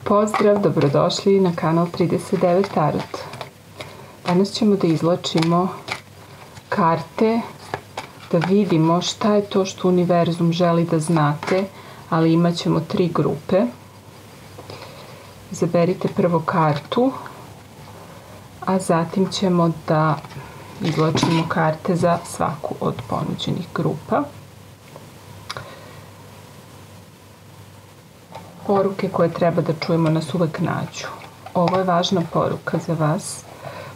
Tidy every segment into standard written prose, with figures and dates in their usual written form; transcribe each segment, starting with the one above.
Pozdrav, dobrodošli na kanal 39 Tarot. Danas ćemo da izvlačimo karte, da vidimo šta je to što univerzum želi da znate, ali imat ćemo 3 grupe. Izaberite prvo kartu, a zatim ćemo da izvlačimo karte za svaku od ponuđenih grupa. Poruke koje treba da čujemo nas uvek nađu. Ovo je važna poruka za vas.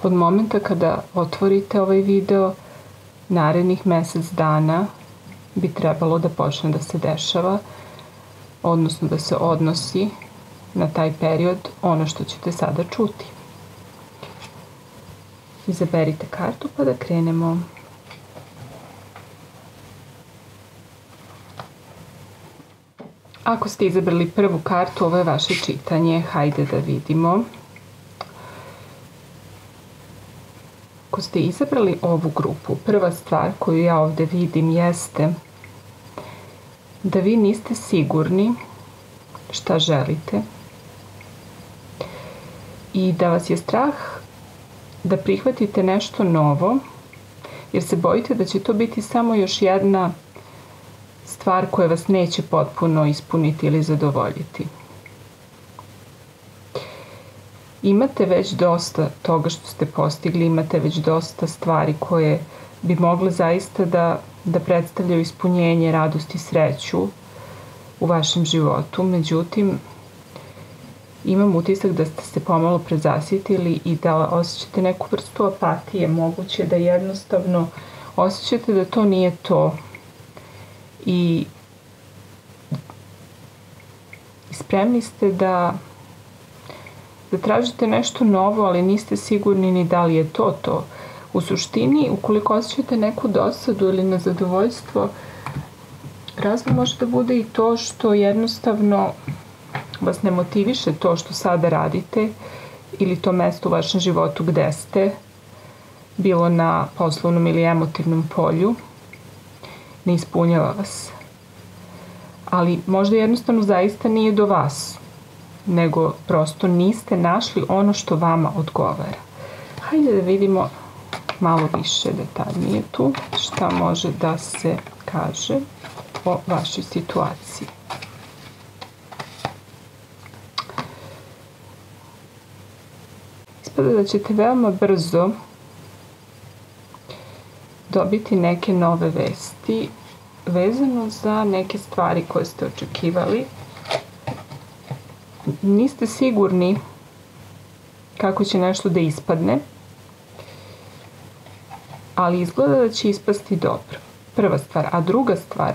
Od momenta kada otvorite ovaj video, narednih mjesec dana bi trebalo da počne da se dešava, odnosno da se odnosi na taj period ono što ćete sada čuti. Izaberite kartu pa da krenemo. Ako ste izabrali prvu kartu, ovo je vaše čitanje. Hajde da vidimo. Ako ste izabrali ovu grupu, prva stvar koju ja ovdje vidim jeste da vi niste sigurni šta želite i da vas je strah da prihvatite nešto novo, jer se bojite da će to biti samo još jedna stvar koja vas neće potpuno ispuniti ili zadovoljiti. Imate već dosta toga što ste postigli, imate već dosta stvari koje bi mogle zaista da predstavljaju ispunjenje, radost i sreću u vašem životu. Međutim, imam utisak da ste se pomalo prezasitili i da osjećate neku vrstu apatije. Moguće da jednostavno osjećate da to nije to i spremni ste da tražite nešto novo, ali niste sigurni ni da li je to to. U suštini, ukoliko osjećate neku dosadu ili nezadovoljstvo, razlog može da bude i to što jednostavno vas ne motiviše to što sada radite ili to mesto u vašem životu gde ste, bilo na poslovnom ili emotivnom polju, ne ispunjava vas. Ali možda jednostavno zaista nije do vas, nego prosto niste našli ono što vama odgovara. Hajde da vidimo malo više detaljnije tu šta može da se kaže o vašoj situaciji. Ispada da ćete veoma brzo dobiti neke nove vesti vezano za neke stvari koje ste očekivali. Niste sigurni kako će nešto da ispadne, ali izgleda da će ispasti dobro. Prva stvar. A druga stvar,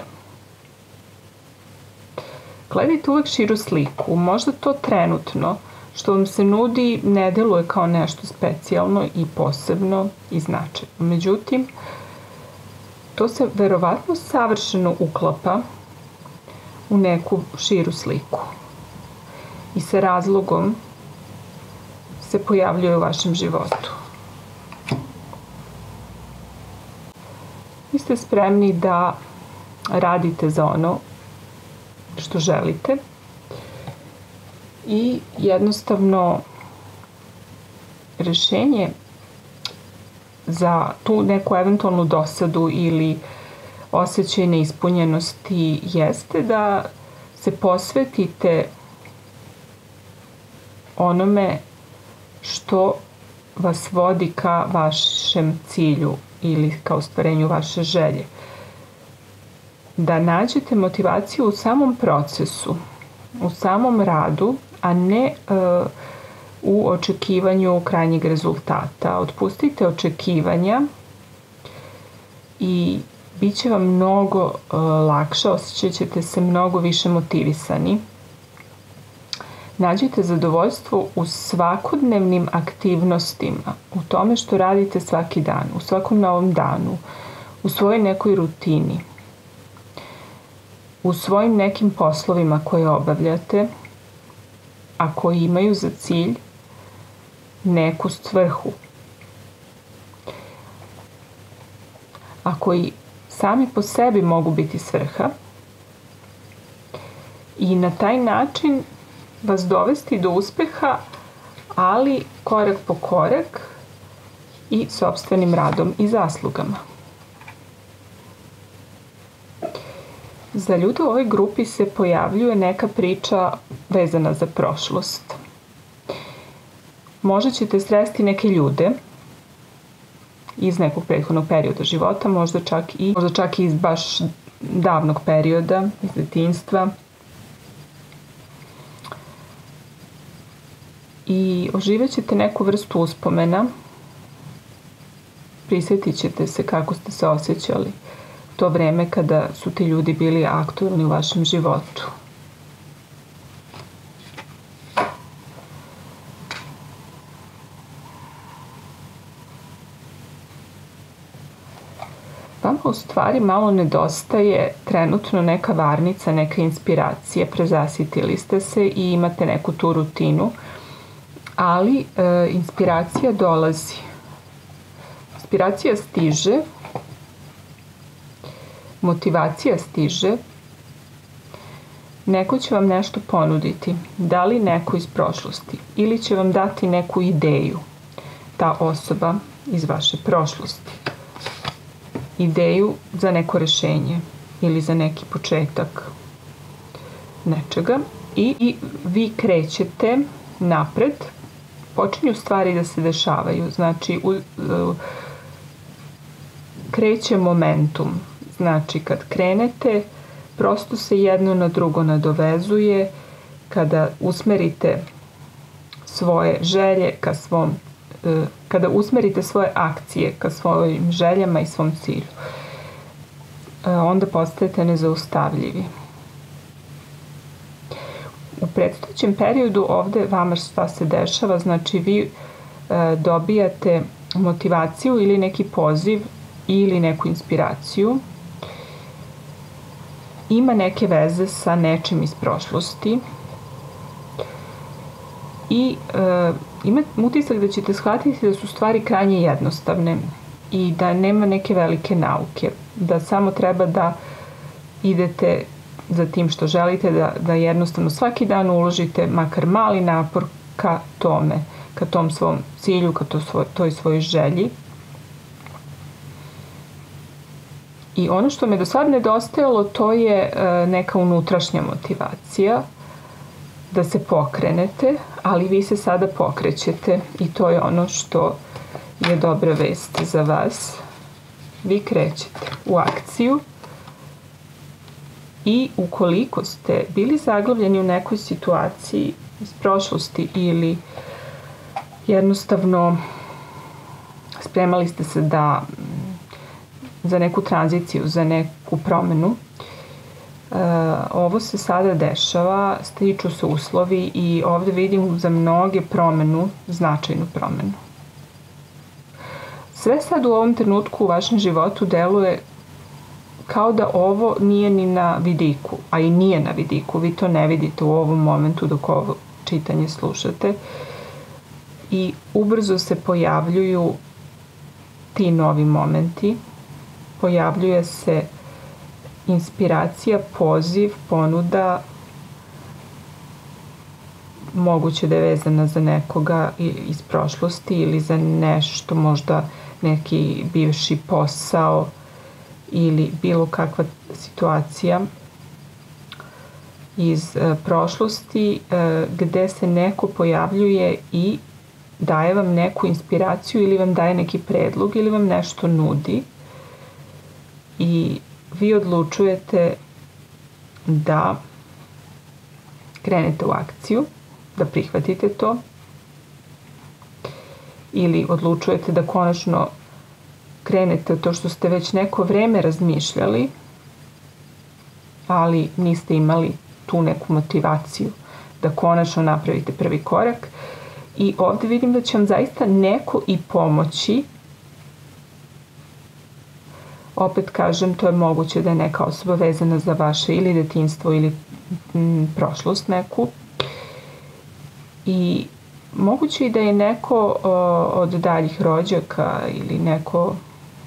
gledajte uvek širu sliku. Možda to trenutno što vam se nudi ne deluje kao nešto specijalno i posebno i značajno. Međutim, to se verovatno savršeno uklapa u neku širu sliku i sa razlogom se pojavljuje u vašem životu. Vi ste spremni da radite za ono što želite i jednostavno rešenje za tu neku eventualnu dosadu ili osjećaj neispunjenosti jeste da se posvetite onome što vas vodi ka vašem cilju ili ka ostvarenju vaše želje. Da nađete motivaciju u samom procesu, u samom radu, a ne u očekivanju krajnjeg rezultata. Otpustite očekivanja i bit će vam mnogo lakše, osjećat ćete se mnogo više motivisani. Nađite zadovoljstvo u svakodnevnim aktivnostima, u tome što radite svaki dan, u svakom novom danu, u svojoj nekoj rutini, u svojim nekim poslovima koje obavljate, a koji imaju za cilj neku svrhu, a koji sami po sebi mogu biti svrha i na taj način vas dovesti do uspeha, ali korak po korak i sopstvenim radom i zaslugama. Za ljude u ovoj grupi se pojavljuje neka priča vezana za prošlost. Možda ćete sresti neke ljude iz nekog prethodnog perioda života, možda čak i iz baš davnog perioda, iz detinjstva. I oživjet ćete neku vrstu uspomena. Prisjetit ćete se kako ste se osjećali to vreme kada su ti ljudi bili aktualni u vašem životu. Vama u stvari malo nedostaje trenutno neka varnica, neka inspiracija, prezasitili ste se i imate neku tu rutinu, ali inspiracija dolazi. Inspiracija stiže, motivacija stiže, neko će vam nešto ponuditi, da li neko iz prošlosti, ili će vam dati neku ideju, ta osoba iz vaše prošlosti. Ideju za neko rešenje ili za neki početak nečega i vi krećete napred, počinju stvari da se dešavaju, znači kreće momentum, znači kad krenete prosto se jedno na drugo nadovezuje, kada usmerite svoje želje ka svom kada usmerite svoje akcije ka svojim željama i svom cilju, onda postajete nezaustavljivi. U predstojećem periodu ovde vama šta se dešava, znači vi dobijate motivaciju ili neki poziv ili neku inspiraciju. Ima neke veze sa nečim iz prošlosti i imam utisak da ćete shvatiti da su stvari krajnje jednostavne i da nema neke velike nauke, da samo treba da idete za tim što želite, da jednostavno svaki dan uložite makar mali napor ka tome, ka tom svom cilju, ka toj svojoj želji. I ono što me do sad nedostajalo, to je neka unutrašnja motivacija, da se pokrenete, ali vi se sada pokrećete i to je ono što je dobra vest za vas. Vi krećete u akciju i ukoliko ste bili zaglavljeni u nekoj situaciji iz prošlosti ili jednostavno spremali ste se za neku tranziciju, za neku promenu, ovo se sada dešava, stiču se uslovi i ovde vidim za mnoge promenu, značajnu promenu. Sve sad u ovom trenutku u vašem životu deluje kao da ovo nije ni na vidiku, a i nije na vidiku, vi to ne vidite u ovom momentu dok ovo čitanje slušate i ubrzo se pojavljuju ti novi momenti, pojavljuje se inspiracija, poziv, ponuda, moguće da je vezana za nekoga iz prošlosti ili za nešto, možda neki bivši posao ili bilo kakva situacija iz prošlosti gde se neko pojavljuje i daje vam neku inspiraciju ili vam daje neki predlog ili vam nešto nudi i vi odlučujete da krenete u akciju, da prihvatite to ili odlučujete da konačno krenete u to što ste već neko vreme razmišljali, ali niste imali tu neku motivaciju da konačno napravite prvi korak. I ovde vidim da će vam zaista neko i pomoći. Opet kažem, to je moguće da je neka osoba vezana za vaše ili detinjstvo ili prošlost neku. I moguće i da je neko od daljih rođaka ili neko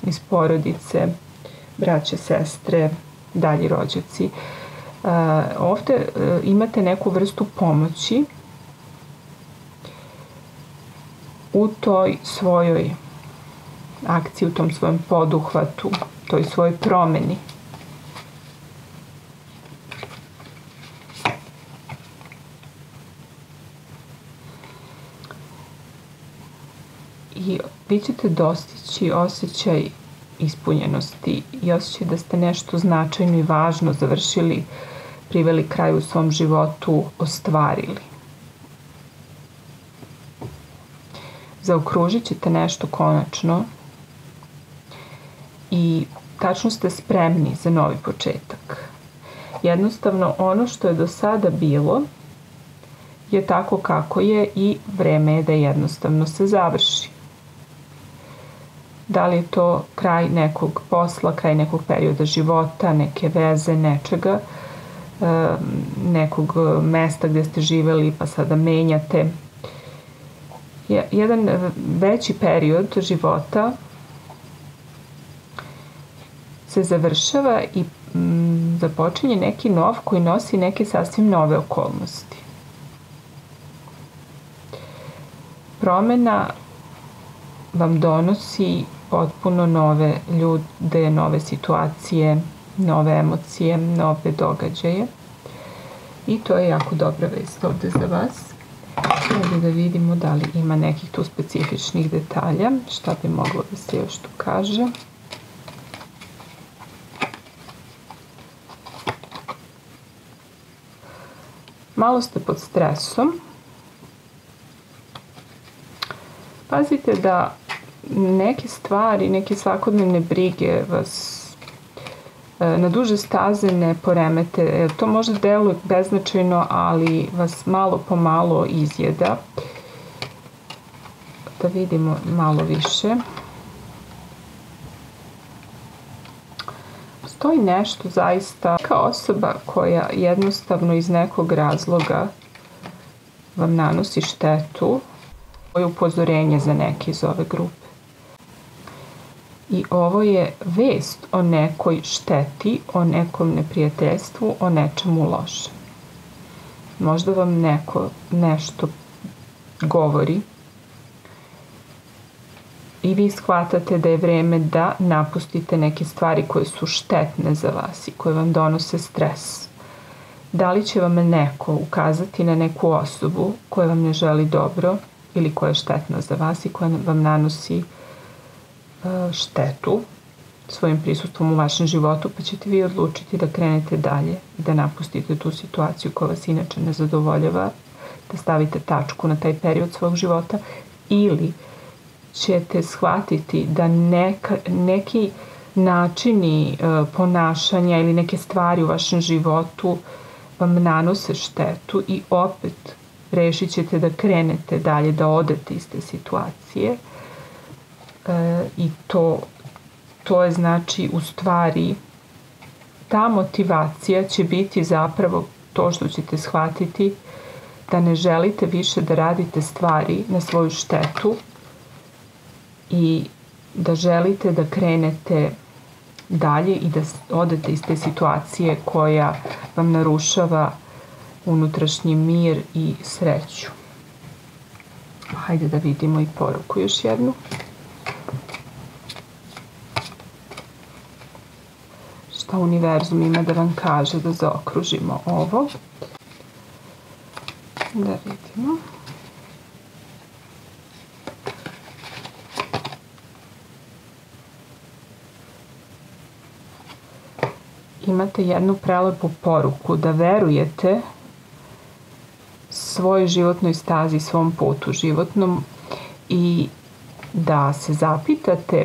iz porodice, braće, sestre, dalji rođaci. Ovde imate neku vrstu pomoći u toj svojoj akciji, u tom svojom poduhvatu, toj svojoj promeni. I vi ćete dostići osjećaj ispunjenosti i osjećaj da ste nešto značajno i važno završili, priveli kraju u svom životu, ostvarili. Zaokružit ćete nešto konačno i tačno ste spremni za novi početak. Jednostavno, ono što je do sada bilo je tako kako je i vreme je da jednostavno se završi. Da li je to kraj nekog posla, kraj nekog perioda života, neke veze, nečega, nekog mesta gdje ste živjeli pa sada menjate. Jedan veći period života se završava i započinje neki nov koji nosi neke sasvim nove okolnosti. Promjena vam donosi potpuno nove ljude, nove situacije, nove emocije, nove događaje. I to je jako dobra vest ovdje za vas. Ovdje da vidimo da li ima nekih tu specifičnih detalja, šta bi moglo da se još tu kaže. Malo ste pod stresom. Pazite da neke stvari, neke svakodnevne brige vas na duže staze ne poremete. To možda deluje beznačajno, ali vas malo po malo izjeda. Da vidimo malo više. Postoji nešto zaista kao osoba koja jednostavno iz nekog razloga vam nanosi štetu. Ovo je upozorenje za neke iz ove grupe. I ovo je vest o nekoj šteti, o nekom neprijateljstvu, o nečemu lošem. Možda vam neko nešto govori i vi shvatate da je vreme da napustite neke stvari koje su štetne za vas i koje vam donose stres. Da li će vam neko ukazati na neku osobu koja vam ne želi dobro ili koja je štetna za vas i koja vam nanosi štetu svojim prisustvom u vašem životu, pa ćete vi odlučiti da krenete dalje i da napustite tu situaciju koja vas inače ne zadovoljava, da stavite tačku na taj period svog života, ili ćete shvatiti da neki načini ponašanja ili neke stvari u vašem životu vam nanose štetu i opet rešit ćete da krenete dalje, da odete iz te situacije. I to je znači u stvari ta motivacija će biti zapravo to što ćete shvatiti da ne želite više da radite stvari na svoju štetu i da želite da krenete dalje i da odete iz te situacije koja vam narušava unutrašnji mir i sreću. Hajde da vidimo i poruku još jednu. Šta univerzum ima da vam kaže, da zaokružimo ovo. Da vidimo. Imate jednu prelepu poruku da verujete svojoj životnoj stazi, svom putu životnom i da se zapitate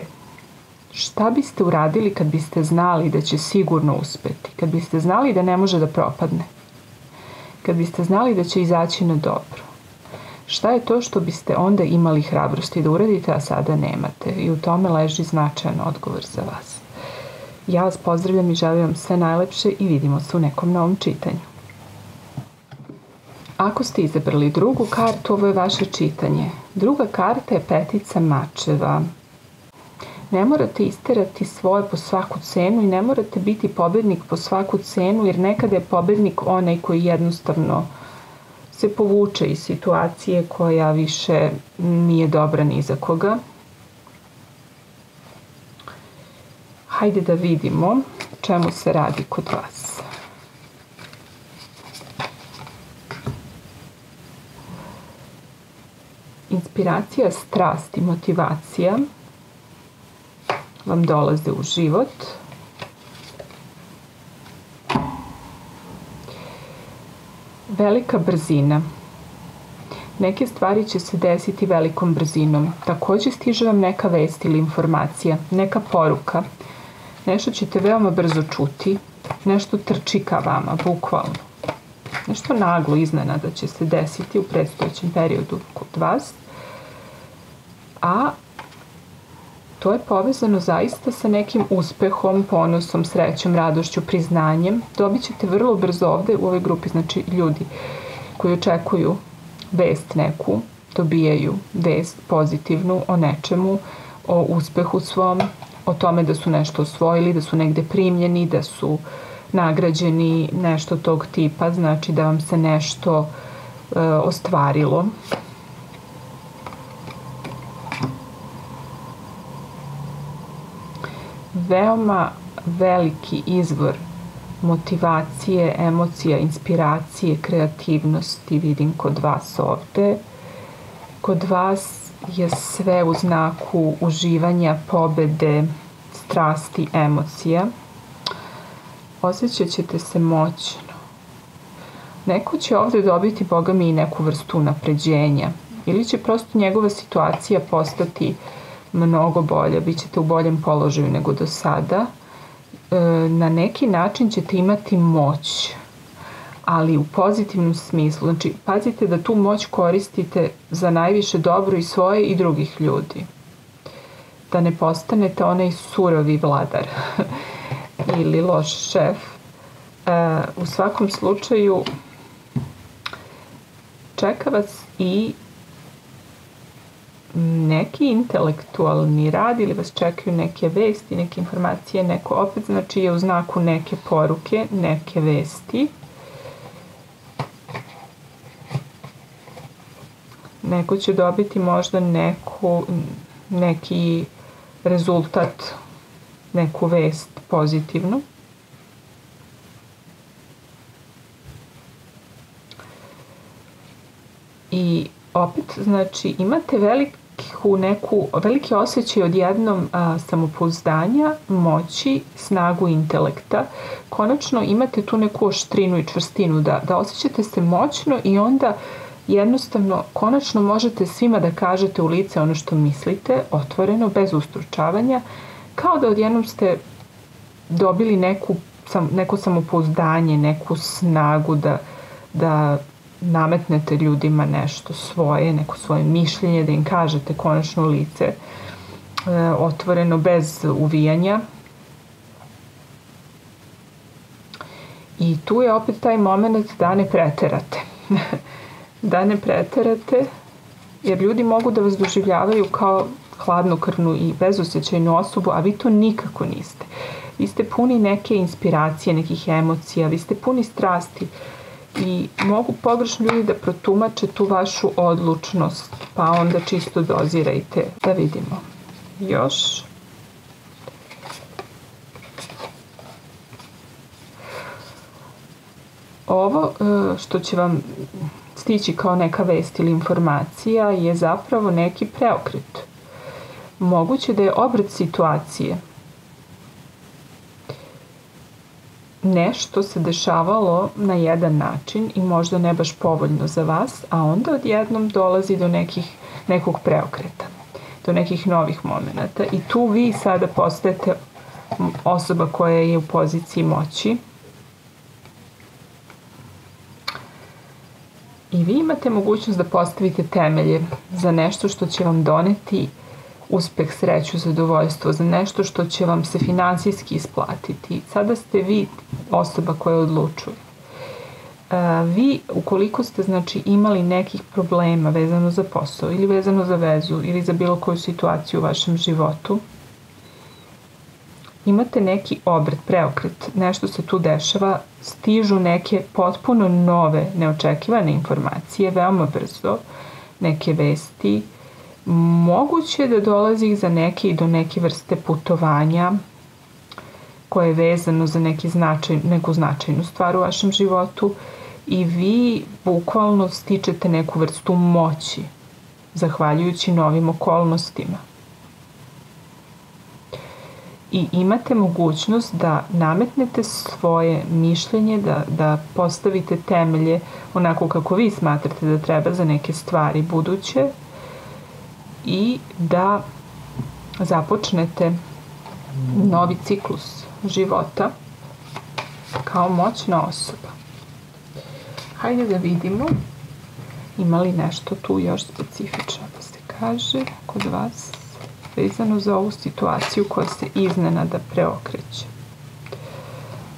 šta biste uradili kad biste znali da će sigurno uspeti, kad biste znali da ne može da propadne, kad biste znali da će izaći na dobro. Šta je to što biste onda imali hrabrosti da uradite, a sada nemate? I u tome leži značajan odgovor za vas. Ja vas pozdravljam i želim vam sve najlepše i vidimo se u nekom novom čitanju. Ako ste izabrali drugu kartu, ovo je vaše čitanje. Druga karta je petica mačeva. Ne morate isterati svoje po svaku cenu i ne morate biti pobednik po svaku cenu, jer nekada je pobednik onaj koji jednostavno se povuče iz situacije koja više nije dobra ni za koga. Hajde da vidimo čemu se radi kod vas. Inspiracija, strast i motivacija vam dolaze u život. Velika brzina. Neke stvari će se desiti velikom brzinom. Također stiže vam neka vest ili informacija, neka poruka. Nešto ćete veoma brzo čuti, nešto trči ka vama, bukvalno. Nešto naglo iznenada će se desiti u predstojećem periodu kod vas. A to je povezano zaista sa nekim uspehom, ponosom, srećom, radošću, priznanjem. Dobit ćete vrlo brzo ovde u ovoj grupi, znači ljudi koji očekuju vest neku, dobijaju vest pozitivnu o nečemu, o uspehu svom, o tome da su nešto osvojili, da su negde primljeni, da su nagrađeni, nešto tog tipa, znači da vam se nešto ostvarilo. Veoma veliki izvor motivacije, emocija, inspiracije, kreativnosti vidim kod vas ovde. Kod vas je sve u znaku uživanja, pobede, strasti, emocija. Osjećat ćete se moćno. Neko će ovde dobiti, Boga mi, i neku vrstu napređenja. Ili će prosto njegova situacija postati mnogo bolja. Bićete u boljem položaju nego do sada. Na neki način ćete imati moć, ali u pozitivnom smislu. Znači, pazite da tu moć koristite za najviše dobro i svoje i drugih ljudi. Da ne postanete onaj surovi vladar ili loš šef. U svakom slučaju čeka vas i neki intelektualni rad ili vas čekaju neke vesti, neke informacije, neko opet znači je u znaku neke poruke, neke vesti. Neko će dobiti možda neki rezultat, neku vest pozitivnu. I opet, znači, imate veliki osjećaj odjednom samopouzdanja, moći, snagu intelekta. Konačno imate tu neku oštrinu i čvrstinu, da osjećate se moćno i onda jednostavno, konačno možete svima da kažete u lice ono što mislite, otvoreno, bez ustručavanja, kao da odjednom ste dobili neko samopouzdanje, neku snagu da nametnete ljudima nešto svoje, neko svoje mišljenje, da im kažete konačno u lice, otvoreno, bez uvijanja. I tu je opet taj moment da ne preterate. Da ne preterate, jer ljudi mogu da vas doživljavaju kao hladnokrvnu i bezosjećajnu osobu, a vi to nikako niste. Vi ste puni neke inspiracije, nekih emocija, vi ste puni strasti i mogu pogrešno ljudi da protumače tu vašu odlučnost, pa onda čisto dozirajte. Da vidimo još. Ovo što će vam stići kao neka vest ili informacija je zapravo neki preokret. Moguće da je obrat situacije. Nešto se dešavalo na jedan način i možda ne baš povoljno za vas, a onda odjednom dolazi do nekog preokreta, do nekih novih momenata i tu vi sada postajete osoba koja je u poziciji moći. I vi imate mogućnost da postavite temelje za nešto što će vam doneti uspeh, sreću, zadovoljstvo, za nešto što će vam se finansijski isplatiti. Sada ste vi osoba koja odlučuje. Vi, ukoliko ste znači imali nekih problema vezano za posao ili vezano za vezu ili za bilo koju situaciju u vašem životu, imate neki obrt, preokret, nešto se tu dešava, stižu neke potpuno nove, neočekivane informacije, veoma brzo, neke vesti, moguće da dolazi za neke i do neke vrste putovanja koje je vezano za neku značajnu stvar u vašem životu i vi bukvalno stičete neku vrstu moći zahvaljujući novim okolnostima. I imate mogućnost da nametnete svoje mišljenje, da postavite temelje onako kako vi smatrate da treba za neke stvari buduće i da započnete novi ciklus života kao moćna osoba. Hajde da vidimo ima li nešto tu još specifično da se kaže kod vas vezano za ovu situaciju koja se iznenada preokreće.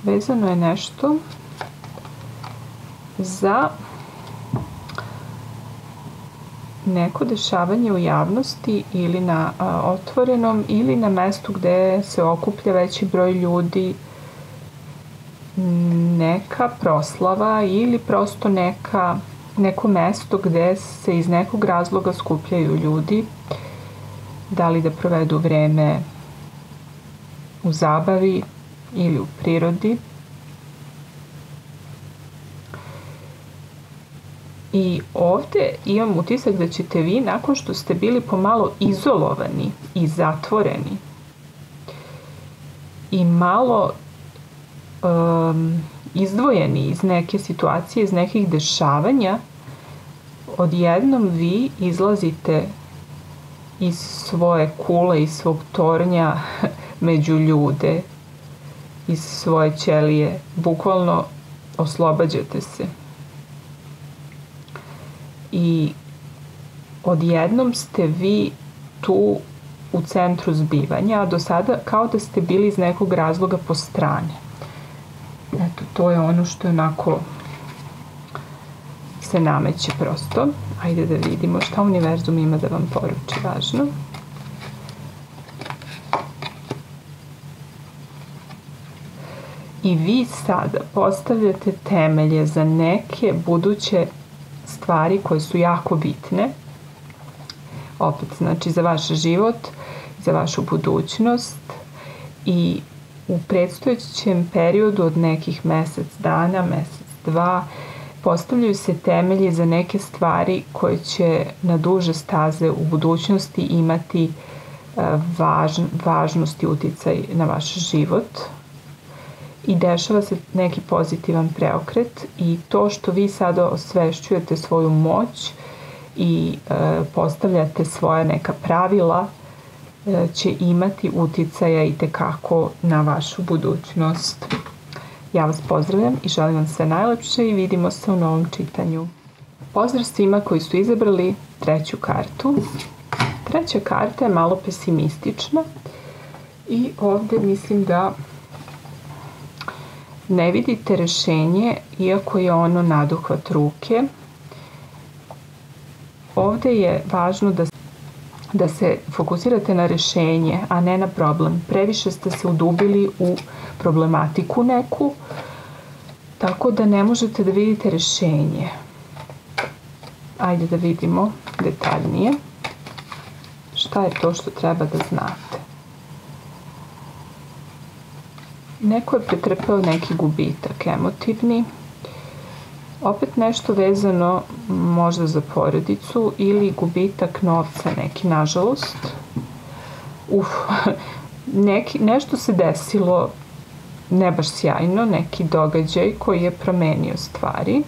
Vezano je nešto za neko dešavanje u javnosti ili na otvorenom ili na mestu gde se okuplja veći broj ljudi, neka proslava ili prosto neko mesto gde se iz nekog razloga skupljaju ljudi, da li da provedu vreme u zabavi ili u prirodi. I ovde imam utisak da ćete vi, nakon što ste bili pomalo izolovani i zatvoreni i malo izdvojeni iz neke situacije, iz nekih dešavanja, odjednom vi izlazite iz svoje kule, iz svog tornja među ljude, iz svoje ćelije, bukvalno oslobađate se. I odjednom ste vi tu u centru zbivanja, a do sada kao da ste bili iz nekog razloga po strani. Eto, to je ono što onako se nameće prosto. Ajde da vidimo šta univerzum ima da vam poruči važno. I vi sada postavljate temelje za neke buduće stvari koje su jako bitne. Opet, znači za vaš život, za vašu budućnost i u predstojećem periodu od nekih mesec dana, mesec, dva, postavljaju se temelji za neke stvari koje će na duže staze u budućnosti imati važnost i uticaj na vaš život i dešava se neki pozitivan preokret i to što vi sada osvešćujete svoju moć i postavljate svoja neka pravila će imati uticaja itekako na vašu budućnost. Ja vas pozdravljam i želim vam sve najlepše i vidimo se u novom čitanju. Pozdrav svima koji su izabrali treću kartu. Treća karta je malo pesimistična i ovdje mislim da ne vidite rešenje iako je ono naduhvat ruke. Ovdje je važno da se fokusirate na rešenje, a ne na problem. Previše ste se udubili u problematiku neku, tako da ne možete da vidite rešenje. Ajde da vidimo detaljnije šta je to što treba da znate. Neko je pretrpeo neki gubitak emotivni, opet nešto vezano možda za porodicu ili gubitak novca neki, nažalost. Nešto se desilo ne baš sjajno, neki događaj koji je promenio stvari.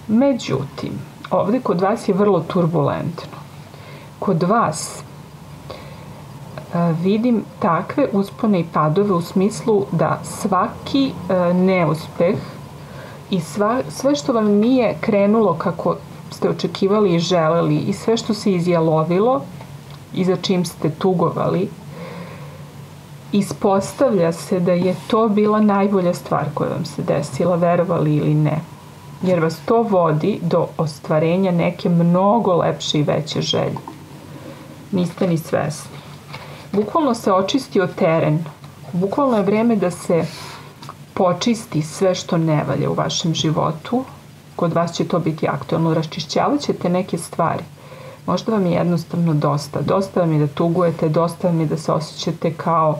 Međutim, ovdje kod vas je vrlo turbulentno. Kod vas vidim takve uspone i padove u smislu da svaki neuspeh i sve što vam nije krenulo kako ste očekivali i želeli i sve što se izjalovilo i za čim ste tugovali, ispostavlja se da je to bila najbolja stvar koja vam se desila, verovali ili ne. Jer vas to vodi do ostvarenja neke mnogo lepše i veće želje. niste ni svesni. Bukvalno se očistio teren. Bukvalno je vreme da se počisti sve što ne valja u vašem životu. Kod vas će to biti aktualno. Raščišćavat ćete neke stvari. Možda vam je jednostavno dosta. Dosta vam je da tugujete, dosta vam je da se osjećate kao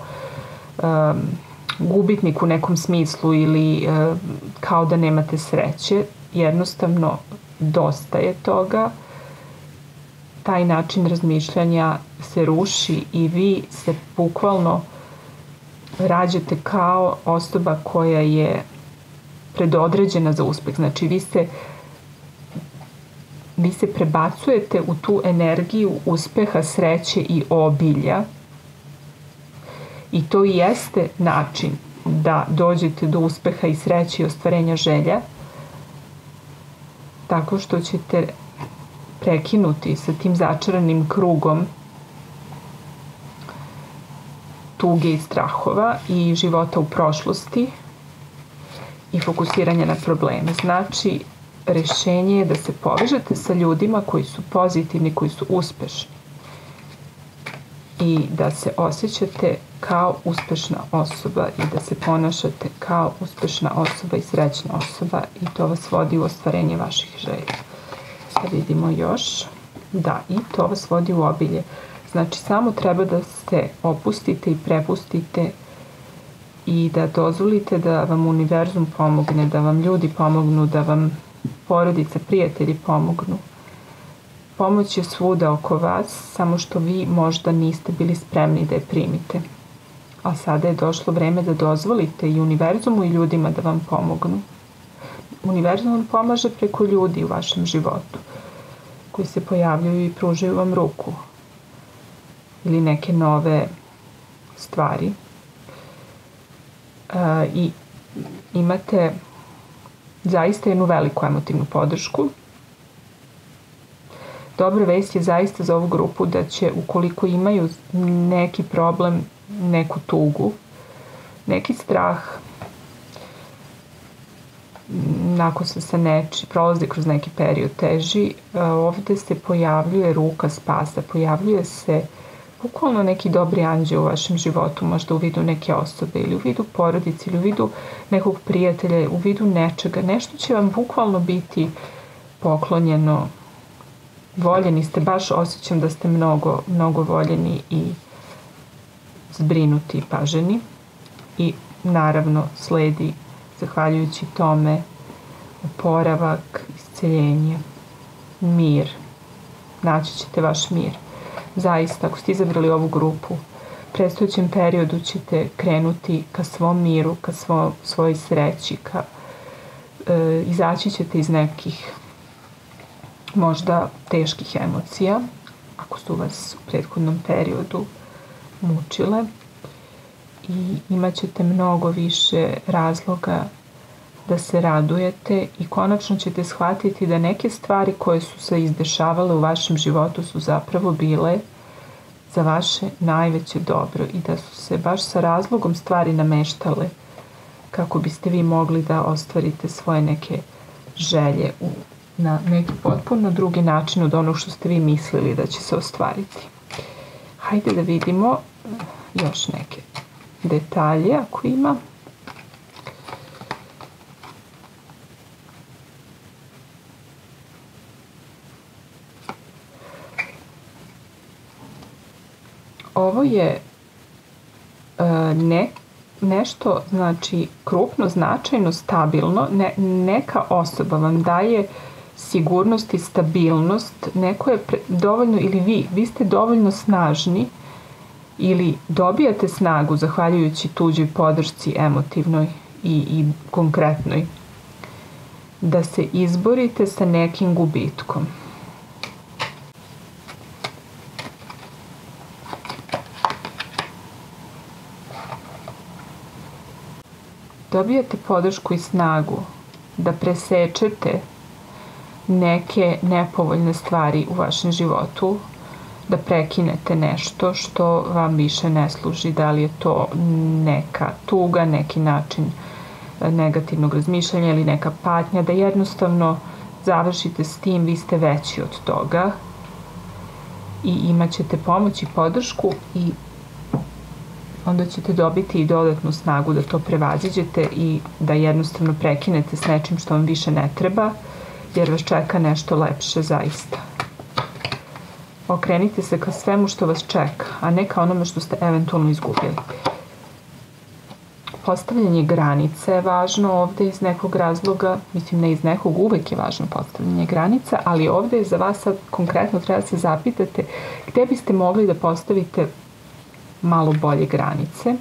gubitnik u nekom smislu ili kao da nemate sreće. Jednostavno dosta je toga. Taj način razmišljanja se ruši i vi se bukvalno rađate kao osoba koja je predodređena za uspeh. Znači vi se prebacujete u tu energiju uspeha, sreće i obilja. I to i jeste način da dođete do uspeha i sreće i ostvarenja želja, tako što ćete prekinuti sa tim začaranim krugom tuge i strahova i života u prošlosti i fokusiranja na probleme. Znači, rešenje je da se povežete sa ljudima koji su pozitivni, koji su uspešni i da se osjećate kao uspešna osoba i da se ponašate kao uspešna osoba i srećna osoba i to vas vodi u ostvarenje vaših želja. Da vidimo još. Da, i to vas vodi u obilje. Znači, samo treba da se opustite i prepustite i da dozvolite da vam univerzum pomogne, da vam ljudi pomognu, da vam porodica, prijatelji pomognu. Pomoć je svuda oko vas, samo što vi možda niste bili spremni da je primite. A sada je došlo vreme da dozvolite i univerzumu i ljudima da vam pomognu. Univerzum vam pomaže preko ljudi u vašem životu, koji se pojavljuju i pružaju vam ruku ili neke nove stvari. I imate zaista jednu veliku emotivnu podršku. Dobra vest je zaista za ovu grupu da će, ukoliko imaju neki problem, neku tugu, neki strah, nakon se prolazi kroz neki period teži, ovde se pojavljuje ruka spasa, pojavljuje se bukvalno neki dobri anđeo u vašem životu, možda u vidu neke osobe ili u vidu porodice ili u vidu nekog prijatelja, u vidu nečega. Nešto će vam bukvalno biti poklonjeno. Voljeni ste, baš osjećam da ste mnogo voljeni i zbrinuti i paženi. I naravno sledi, zahvaljujući tome, oporavak, isceljenje, mir. Naći ćete vaš mir. Zaista, ako ste izabrali ovu grupu, u predstojećem periodu ćete krenuti ka svom miru, ka svojoj sreći, izaći ćete iz nekih možda teških emocija, ako su vas u prethodnom periodu mučile, i imat ćete mnogo više razloga da se radujete i konačno ćete shvatiti da neke stvari koje su se izdešavale u vašem životu su zapravo bile za vaše najveće dobro i da su se baš sa razlogom stvari nameštale kako biste vi mogli da ostvarite svoje neke želje na neki potpuno drugi način od onog što ste vi mislili da će se ostvariti. Hajde da vidimo još neke detalje ako ima. Ovo je nešto, znači, krupno, značajno, stabilno. Neka osoba vam daje sigurnost i stabilnost. Neko je dovoljno, ili vi ste dovoljno snažni ili dobijate snagu zahvaljujući tuđoj podršci emotivnoj i konkretnoj da se izborite sa nekim gubitkom. Dobijate podršku i snagu da presečete neke nepovoljne stvari u vašem životu, da prekinete nešto što vam više ne služi, da li je to neka tuga, neki način negativnog razmišljanja ili neka patnja, da jednostavno završite s tim, vi ste veći od toga i imat ćete pomoć i podršku i onda ćete dobiti i dodatnu snagu da to prevaziđete i da jednostavno prekinete s nečim što vam više ne treba, jer vas čeka nešto lepše zaista. Okrenite se ka svemu što vas čeka, a ne ka onome što ste eventualno izgubili. Postavljanje granica je važno ovde iz nekog razloga, mislim ne iz nekog, uvek je važno postavljanje granica, ali ovde je za vas sad konkretno treba da se zapitate gde biste mogli da postavite malo bolje granice,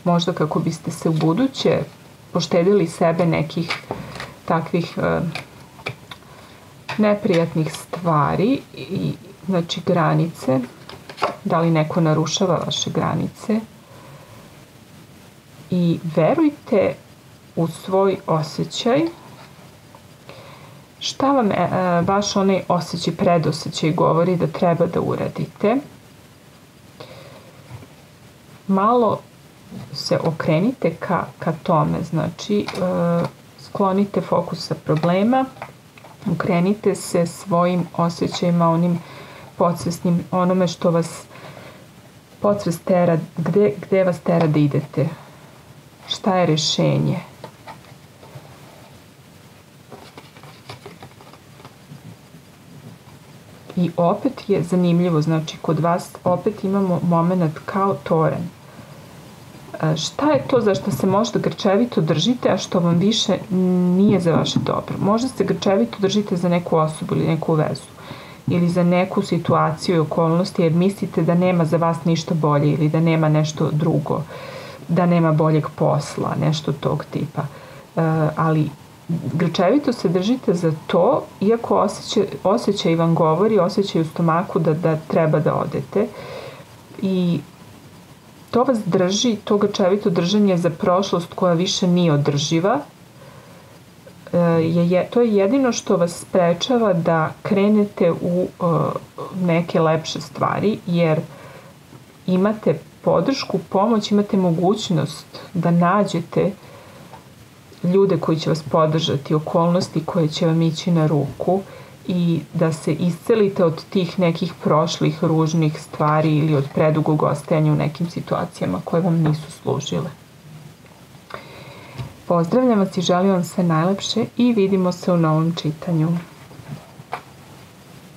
možda kako biste se u buduće poštedili sebe nekih takvih neprijatnih stvari, i znači granice, da li neko narušava vaše granice, i verujte u svoj osjećaj, šta vam vaš onaj osjećaj, predosjećaj govori da treba da uradite. Malo se okrenite ka tome, znači sklonite fokus sa problema, okrenite se svojim osjećajima, onim podsvesnim, onome što vas podsvest tera, gde vas tera da idete, šta je rešenje. I opet je zanimljivo, znači kod vas opet imamo moment kao toranj. Šta je to za što se možda grčevito držite, a što vam više nije za vaše dobro? Možda se grčevito držite za neku osobu ili neku vezu ili za neku situaciju i okolnosti jer mislite da nema za vas ništa bolje ili da nema nešto drugo, da nema boljeg posla, nešto tog tipa. Ali grčevito se držite za to, iako osjećaj vam govori, osjećaj u stomaku da treba da odete, i to vas drži, to grčevito držanje za prošlost koja više nije održiva, to je jedino što vas sprečava da krenete u neke lepše stvari, jer imate podršku, pomoć, imate mogućnost da nađete ljude koji će vas podržati, okolnosti koje će vam ići na ruku i da se iscelite od tih nekih prošlih ružnih stvari ili od predugog ostajanja u nekim situacijama koje vam nisu služile. Pozdravljam vas i želim vam sve najlepše i vidimo se u novom čitanju.